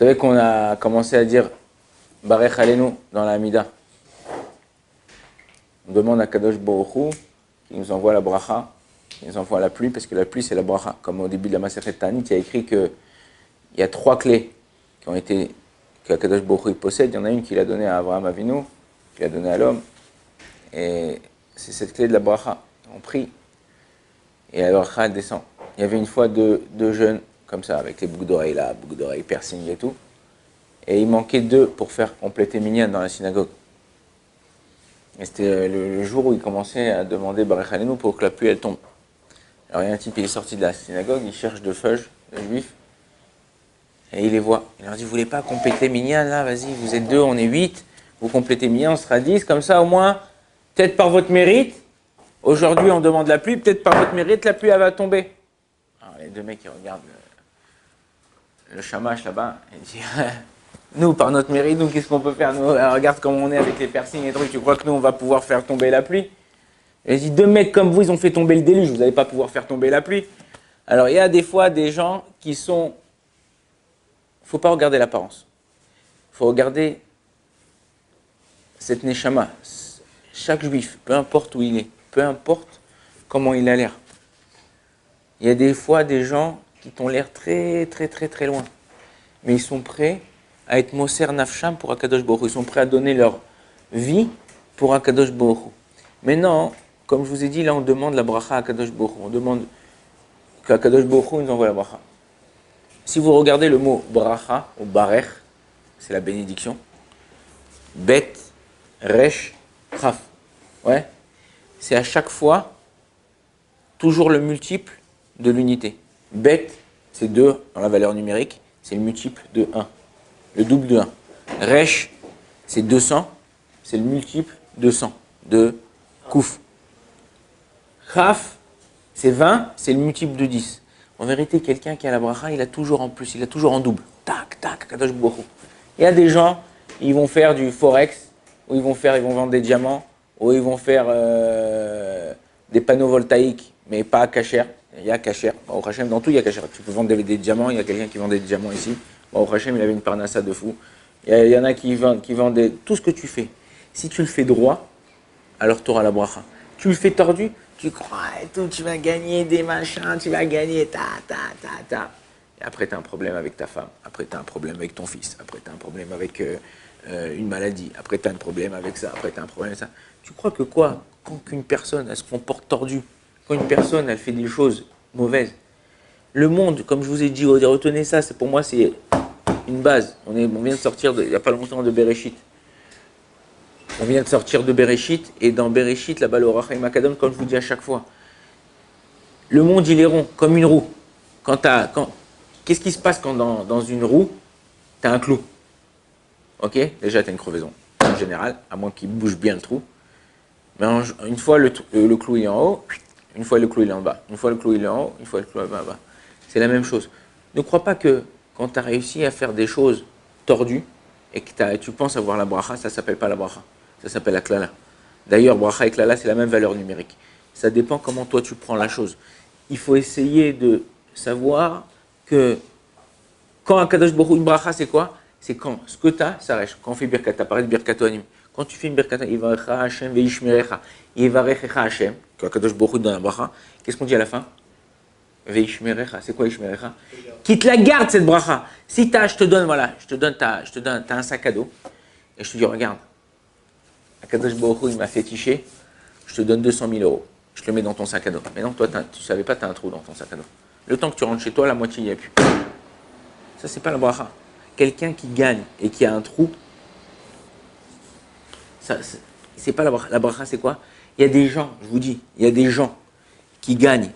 savez qu'on a commencé à dire Barech Alenu dans la Hamida. On demande à Kadosh Baruch Hu qui nous envoie la bracha, qui nous envoie la pluie, parce que la pluie c'est la bracha. Comme au début de la Masechet Ta'anit, il y a écrit qu'il y a 3 clés qui ont été, que Kadosh Baruch Hu possède. Il y en a une qu'il a donnée à Abraham Avinu, qu'il a donnée à l'homme. Et c'est cette clé de la bracha. On prie et la bracha descend. Il y avait une fois deux jeunes comme ça, avec les boucles d'oreilles là, boucles d'oreilles, piercing et tout. Et il manquait 2 pour faire compléter Minyan dans la synagogue. Et c'était le jour où il commençait à demander Barech Alenu pour que la pluie elle tombe. Alors il y a un type qui est sorti de la synagogue, il cherche 2 feuilles de juifs, et il les voit. Il leur dit, vous voulez pas compléter Minyan là, vas-y, vous êtes 2, on est 8, vous complétez Minyan, on sera 10, comme ça au moins, peut-être par votre mérite, aujourd'hui on demande la pluie, peut-être par votre mérite, la pluie elle va tomber. Alors les 2 mecs qui regardent le shamash là-bas, il dit, nous par notre mérite, nous qu'est-ce qu'on peut faire, nous, regarde comment on est avec les piercings et trucs, tu crois que nous on va pouvoir faire tomber la pluie? Et il dit, 2 mecs comme vous, ils ont fait tomber le déluge, vous n'allez pas pouvoir faire tomber la pluie. Alors il y a des fois des gens qui sont, il ne faut pas regarder l'apparence, il faut regarder cette neshama. Chaque juif, peu importe où il est, peu importe comment il a l'air. Il y a des fois des gens qui t'ont l'air très très très très loin, mais ils sont prêts à être Moser Nafsham pour Akadosh Baruch Hu. Ils sont prêts à donner leur vie pour Akadosh Baruch Hu. Maintenant, comme je vous ai dit, là on demande la bracha à Akadosh Baruch Hu. On demande qu'Akadosh Baruch Hu nous envoie la bracha. Si vous regardez le mot bracha ou barech, c'est la bénédiction. Bet, resh, chaf. Ouais. C'est à chaque fois toujours le multiple de l'unité. Bet, c'est 2 dans la valeur numérique, c'est le multiple de 1. Le double de 1. Resh, c'est 200, c'est le multiple de 100, de kouf. Chaf, c'est 20, c'est le multiple de 10. En vérité, quelqu'un qui a la bracha, il a toujours en plus, il a toujours en double. Tac, tac, Kadosh Baruch Hu. Il y a des gens, ils vont faire du forex, ou ils vont vendre des diamants, ou ils vont faire des panneaux voltaïques, mais pas cachère. Il y a cachère. Au Hachem, dans tout, il y a cachère. Tu peux vendre des diamants, il y a quelqu'un qui vend des diamants ici. Au Hachem, il avait une parnassa de fou. Il y en a qui vendent tout ce que tu fais. Si tu le fais droit, alors tu auras la bracha. Tu le fais tordu, tu crois et tout, tu vas gagner des machins, tu vas gagner ta. Et après, tu as un problème avec ta femme. Après, tu as un problème avec ton fils. Après, tu as un problème avec une maladie. Après, tu as un problème avec ça. Après, tu as un problème avec ça. Tu crois que quoi? Quand une personne, elle se comporte tordue, quand une personne, elle fait des choses mauvaises, le monde, comme je vous ai dit, retenez ça, pour moi, c'est une base. On vient de sortir, il n'y a pas longtemps, de Bereshit. On vient de sortir de Bereshit, et dans Bereshit, là-bas, le Rachel Makadon, comme je vous dis à chaque fois, le monde, il est rond, comme une roue. Qu'est-ce qui se passe quand dans une roue, tu as un clou? Ok? Déjà, tu as une crevaison, en général, à moins qu'il bouge bien le trou. Mais une fois le clou est en haut, une fois le clou il est en bas. Une fois le clou il est en haut, une fois le clou est en bas. C'est la même chose. Ne crois pas que quand tu as réussi à faire des choses tordues et que tu penses avoir la bracha, ça ne s'appelle pas la bracha. Ça s'appelle la klala. D'ailleurs, bracha et klala, c'est la même valeur numérique. Ça dépend comment toi tu prends la chose. Il faut essayer de savoir que quand Akadosh Baruch Hu, une bracha, c'est quoi? C'est quand ce que tu as, ça reste. Quand on fait birkat, tu as parlé de birkato anim. Quand tu fais une birkat, Yivarecha Hashem veishmerecha, Yivarechecha Hashem, que Akadosh Baruch Hu dans la bracha, qu'est-ce qu'on dit à la fin? Veishmerecha, c'est quoi Ishmerecha? Qui te la garde cette bracha. Si tu as, je te donne, t'as un sac à dos, et je te dis, regarde, Akadosh Baruch Hu, il m'a fait ticher, je te donne 200 000 euros. Je te le mets dans ton sac à dos. Mais non, toi, tu ne savais pas, tu as un trou dans ton sac à dos. Le temps que tu rentres chez toi, la moitié, il n'y a plus. Ça, c'est pas la bracha. Quelqu'un qui gagne et qui a un trou, ça, c'est pas la bracha. La bracha, c'est quoi? Il y a des gens, je vous dis, il y a des gens qui gagnent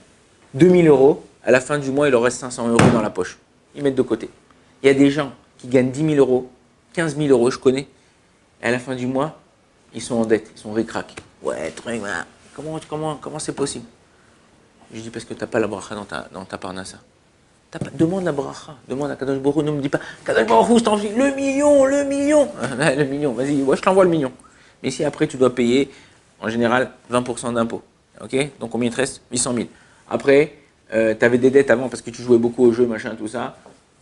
2000 euros, à la fin du mois, il leur reste 500 euros dans la poche. Ils mettent de côté. Il y a des gens qui gagnent 10 000 euros, 15 000 euros, je connais, et à la fin du mois, ils sont en dette, ils sont ric-rac. Ouais, truc, voilà. Comment c'est possible? Je dis parce que tu n'as pas la bracha dans ta parnassa. Demande la bracha, demande à Kadosh Baruch Hu, ne me dis pas Kadosh Baruch Hu, je t'en prie, le million. Le million, vas-y, ouais, je t'envoie le million. Mais si après tu dois payer, en général, 20% d'impôts. Ok? Donc combien il te reste? 800 000. Après, tu avais des dettes avant parce que tu jouais beaucoup au jeu, machin, tout ça.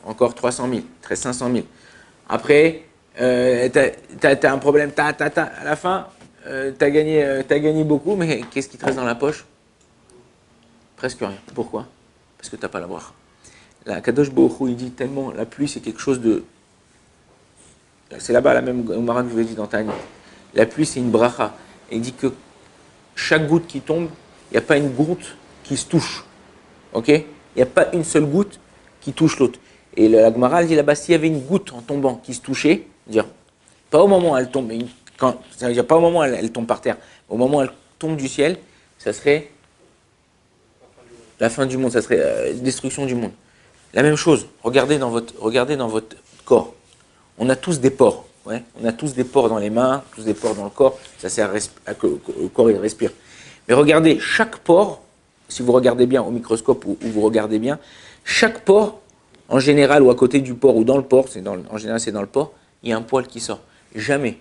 encore 300 000, il te reste 500 000. Après, t'as un problème, à la fin, t'as gagné beaucoup, mais qu'est-ce qui te reste dans la poche? Presque rien. Pourquoi? Parce que t'as pas la bracha. La Kadosh Baruch Hu, il dit tellement, la pluie c'est quelque chose de... C'est là-bas la même Omara que je vous ai dit dans Tani. La pluie c'est une bracha. Et il dit que chaque goutte qui tombe, il n'y a pas une goutte qui se touche. Ok? Il n'y a pas une seule goutte qui touche l'autre. Et la Gemara dit là-bas, s'il y avait une goutte en tombant qui se touchait, dire pas au moment où elle tombe, ça veut dire pas au moment où elle tombe par terre, au moment où elle tombe du ciel, ça serait la fin du monde, ça serait la destruction du monde. La même chose, regardez dans votre corps. On a tous des pores, ouais. On a tous des pores dans les mains, tous des pores dans le corps, ça sert à que le corps il respire. Mais regardez, chaque pore, si vous regardez bien au microscope ou vous regardez bien, chaque pore, en général ou à côté du pore ou dans le pore, en général c'est dans le pore, il y a un poil qui sort. Jamais,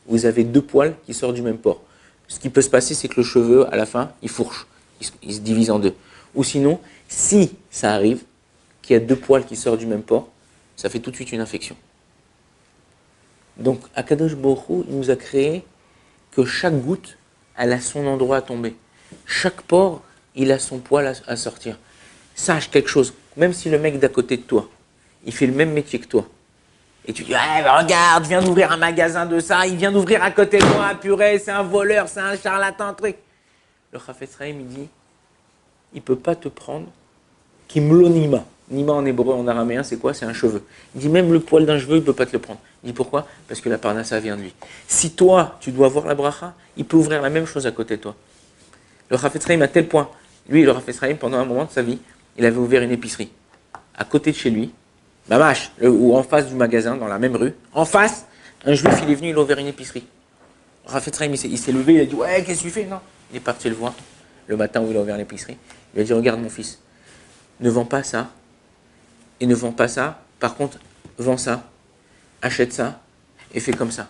vous avez deux poils qui sortent du même pore. Ce qui peut se passer, c'est que le cheveu, à la fin, il fourche, il se divise en deux. Ou sinon, si ça arrive, qu'il y a deux poils qui sortent du même pore, ça fait tout de suite une infection. Donc, Akadosh Baruch Hu, il nous a créé que chaque goutte, elle a son endroit à tomber. Chaque pore, il a son poil à sortir. Sache quelque chose, même si le mec d'à côté de toi, il fait le même métier que toi, et tu dis, regarde, vient d'ouvrir un magasin de ça, il vient d'ouvrir à côté de moi, purée, c'est un voleur, c'est un charlatan, truc. Le Chafetz Chaim, il dit, il ne peut pas te prendre Kimlo Nima. Nima en hébreu, en araméen, c'est quoi? C'est un cheveu. Il dit, même le poil d'un cheveu, il ne peut pas te le prendre. Il dit, pourquoi? Parce que la parnassa vient de lui. Si toi, tu dois voir la bracha, il peut ouvrir la même chose à côté de toi. Le Chafetz Chaim, à tel point, lui, le Chafetz Chaim, pendant un moment de sa vie, il avait ouvert une épicerie. À côté de chez lui, ou en face du magasin, dans la même rue, en face, un juif, il est venu, il a ouvert une épicerie. Le Chafetz Chaim, il s'est levé, il a dit, ouais, qu'est-ce que tu fais? Non. Il est parti le voir, le matin où il a ouvert l'épicerie. Il a dit, regarde mon fils, ne vends pas ça, et ne vends pas ça, par contre, vends ça, achète ça, et fais comme ça.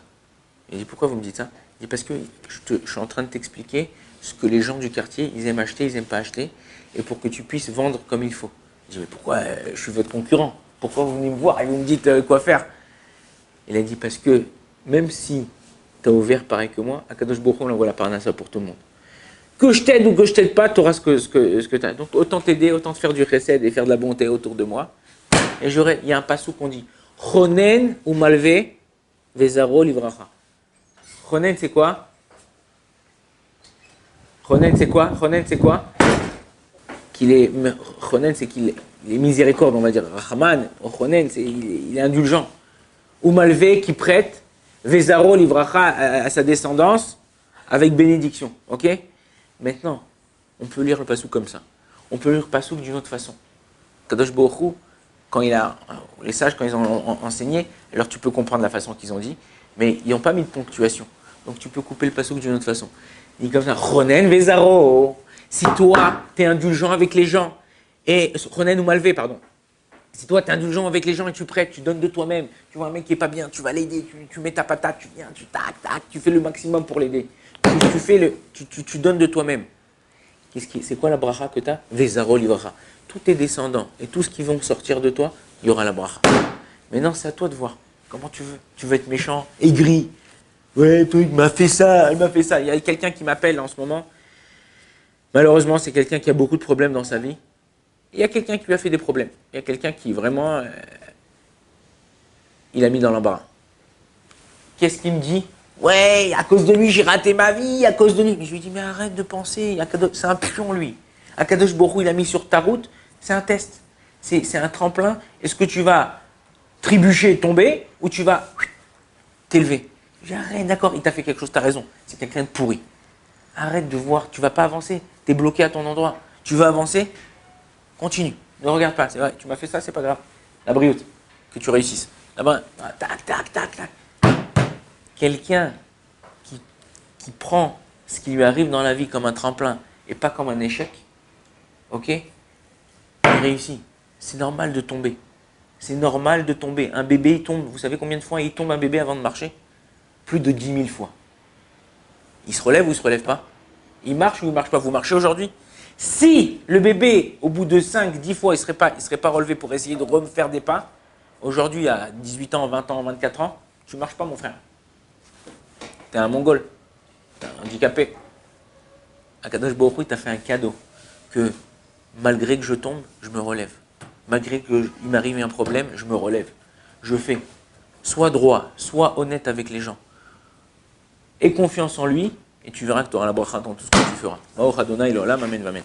Il dit, pourquoi vous me dites ça? Il dit, parce que je suis en train de t'expliquer ce que les gens du quartier, ils aiment acheter, ils n'aiment pas acheter, et pour que tu puisses vendre comme il faut. Il dit, mais pourquoi je suis votre concurrent? Pourquoi vous venez me voir et vous me dites quoi faire? Il a dit, parce que même si tu as ouvert pareil que moi, Akadosh Baruch Hu, on envoie la parnassa pour tout le monde. Que je t'aide ou que je t'aide pas, tu auras ce que tu as. Donc autant t'aider, autant te faire du chesed et faire de la bonté autour de moi. Et il y a un passou qu'on dit, Chonen ou malvé, vezaro livracha. Chonen, c'est quoi? Chonen, c'est quoi? Chonen, c'est quoi? Chonen, c'est qu'il est miséricorde, on va dire. Rahman, Chonen, il est indulgent. Ou malvé, qui prête, vezaro livracha à sa descendance, avec bénédiction. Ok? Maintenant, on peut lire le passouk comme ça. On peut lire le passouk d'une autre façon. Kadosh Baruch Hu, les sages, quand ils ont enseigné, alors tu peux comprendre la façon qu'ils ont dit, mais ils n'ont pas mis de ponctuation. Donc tu peux couper le passouk d'une autre façon. Il dit comme ça, Chonen vezaro. Si toi, tu es indulgent avec les gens, et Chonen ou malvé, pardon. Si toi, tu es indulgent avec les gens et tu prêtes, tu donnes de toi-même, tu vois un mec qui n'est pas bien, tu vas l'aider, tu mets ta patate, tu viens, tu fais le maximum pour l'aider. Tu donnes de toi-même. C'est quoi la bracha que tu as? Vezaro livracha. Tous tes descendants et tout ce qui vont sortir de toi, il y aura la bracha. Maintenant, c'est à toi de voir. Comment tu veux? Tu veux être méchant, aigri? Ouais, toi, il m'a fait ça, elle m'a fait ça. Il y a quelqu'un qui m'appelle en ce moment. Malheureusement, c'est quelqu'un qui a beaucoup de problèmes dans sa vie. Il y a quelqu'un qui lui a fait des problèmes. Il y a quelqu'un qui vraiment, il a mis dans l'embarras. Qu'est-ce qu'il me dit? Ouais, à cause de lui, j'ai raté ma vie, à cause de lui. Mais je lui dis, mais arrête de penser, c'est un pion, lui. Akadosh Baruch Hu, il a mis sur ta route, c'est un test. C'est un tremplin. Est-ce que tu vas trébucher, tomber, ou tu vas t'élever? Je dis, arrête, d'accord, il t'a fait quelque chose, tu as raison. C'est quelqu'un de pourri. Arrête de voir, tu ne vas pas avancer. Tu es bloqué à ton endroit. Tu veux avancer? Continue. Ne regarde pas. C'est vrai, tu m'as fait ça, c'est pas grave. La brioute, que tu réussisses. Là-bas, tac, tac, tac, tac. Quelqu'un qui prend ce qui lui arrive dans la vie comme un tremplin et pas comme un échec, ok? Il réussit. C'est normal de tomber. C'est normal de tomber. Un bébé, il tombe. Vous savez combien de fois il tombe un bébé avant de marcher? Plus de 10 000 fois. Il se relève ou il ne se relève pas? Il marche ou il ne marche pas? Vous marchez aujourd'hui? Si le bébé, au bout de 5, 10 fois, il ne serait pas relevé pour essayer de refaire des pas, aujourd'hui, à 18 ans, 20 ans, 24 ans, tu ne marches pas, mon frère. Tu es un mongol, tu es un handicapé. Akadosh Baruch Hu, il t'a fait un cadeau que malgré que je tombe, je me relève. Malgré qu'il m'arrive un problème, je me relève. Je fais. Sois droit, sois honnête avec les gens. Aie confiance en lui et tu verras que tu auras la bracha dans tout ce que tu feras. Baruch Adonai l'olam, amen, amen.